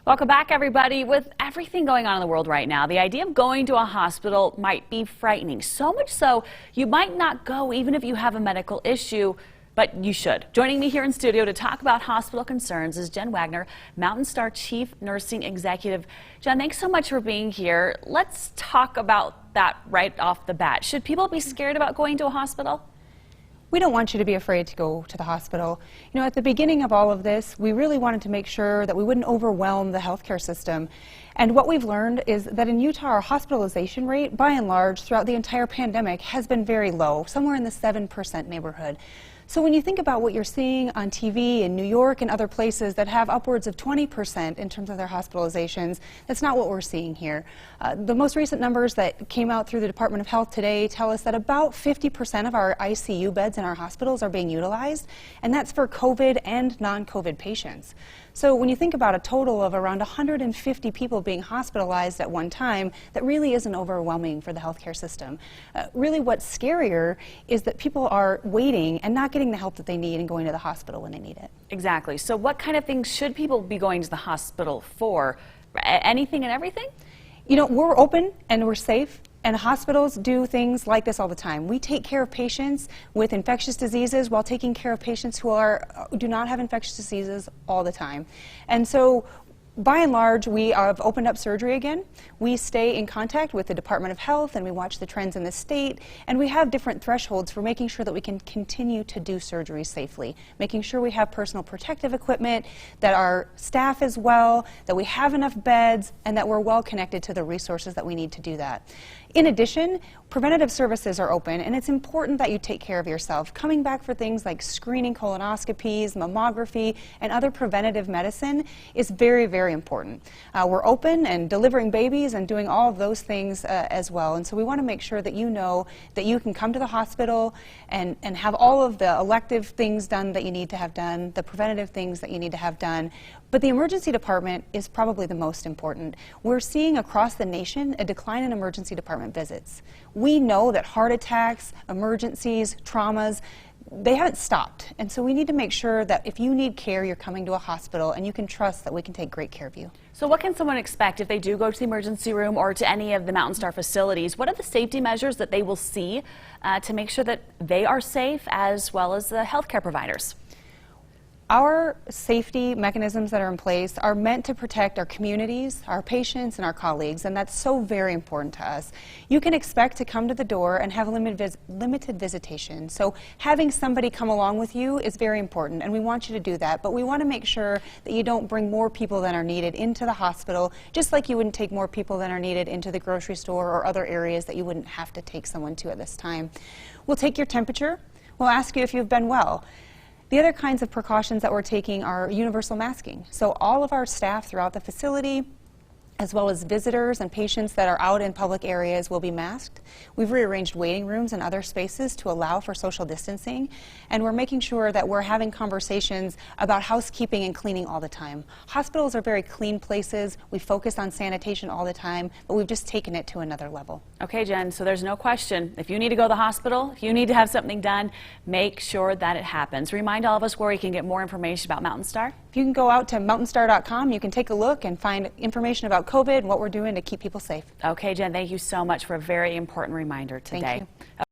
Welcome back, everybody. With everything going on in the world right now, the idea of going to a hospital might be frightening. So much so, you might not go even if you have a medical issue, but you should. Joining me here in studio to talk about hospital concerns is Jen Wagner, Mountainstar Chief Nursing Executive. Jen, thanks so much for being here. Let's talk about that right off the bat. Should people be scared about going to a hospital? We don't want you to be afraid to go to the hospital. You know, at the beginning of all of this, we really wanted to make sure that we wouldn't overwhelm the healthcare system. And what we've learned is that in Utah, our hospitalization rate, by and large, throughout the entire pandemic, has been very low, somewhere in the 7% neighborhood. So when you think about what you're seeing on TV in New York and other places that have upwards of 20% in terms of their hospitalizations, that's not what we're seeing here. The most recent numbers that came out through the Department of Health today tell us that about 50% of our ICU beds in our hospitals are being utilized, and that's for COVID and non-COVID patients. So when you think about a total of around 150 people being hospitalized at one time, that really isn't overwhelming for the healthcare system. Really what's scarier is that people are waiting and not getting the help that they need and going to the hospital when they need it. Exactly. So what kind of things should people be going to the hospital for? Anything and everything? You know, we're open and we're safe. And hospitals do things like this all the time. We take care of patients with infectious diseases while taking care of patients who do not have infectious diseases all the time. And so, by and large, we have opened up surgery again. We stay in contact with the Department of Health and we watch the trends in the state, and we have different thresholds for making sure that we can continue to do surgery safely, making sure we have personal protective equipment, that our staff is well, that we have enough beds, and that we're well connected to the resources that we need to do that. In addition, preventative services are open, and it's important that you take care of yourself. Coming back for things like screening colonoscopies, mammography, and other preventative medicine is very, very important. We're open and delivering babies and doing all of those things as well, and so we want to make sure that you know that you can come to the hospital and have all of the elective things done that you need to have done, the preventative things that you need to have done. But the emergency department is probably the most important. We're seeing across the nation a decline in emergency department visits. We know that heart attacks, emergencies, traumas, they haven't stopped. And so we need to make sure that if you need care, you're coming to a hospital and you can trust that we can take great care of you. So what can someone expect if they do go to the emergency room or to any of the Mountainstar facilities? What are the safety measures that they will see to make sure that they are safe as well as the healthcare providers? Our safety mechanisms that are in place are meant to protect our communities, our patients, and our colleagues, and that's so very important to us. You can expect to come to the door and have limited visitation. So having somebody come along with you is very important, and we want you to do that, but we want to make sure that you don't bring more people than are needed into the hospital, just like you wouldn't take more people than are needed into the grocery store or other areas that you wouldn't have to take someone to at this time. We'll take your temperature. We'll ask you if you've been well. The other kinds of precautions that we're taking are universal masking. So all of our staff throughout the facility, as well as visitors and patients that are out in public areas, will be masked. We've rearranged waiting rooms and other spaces to allow for social distancing, and we're making sure that we're having conversations about housekeeping and cleaning all the time. Hospitals are very clean places. We focus on sanitation all the time, but we've just taken it to another level. Okay, Jen, so there's no question. If you need to go to the hospital, if you need to have something done, make sure that it happens. Remind all of us where we can get more information about Mountainstar. If you can go out to mountainstar.com, you can take a look and find information about COVID and what we're doing to keep people safe. Okay, Jen, thank you so much for a very important reminder today. Thank you.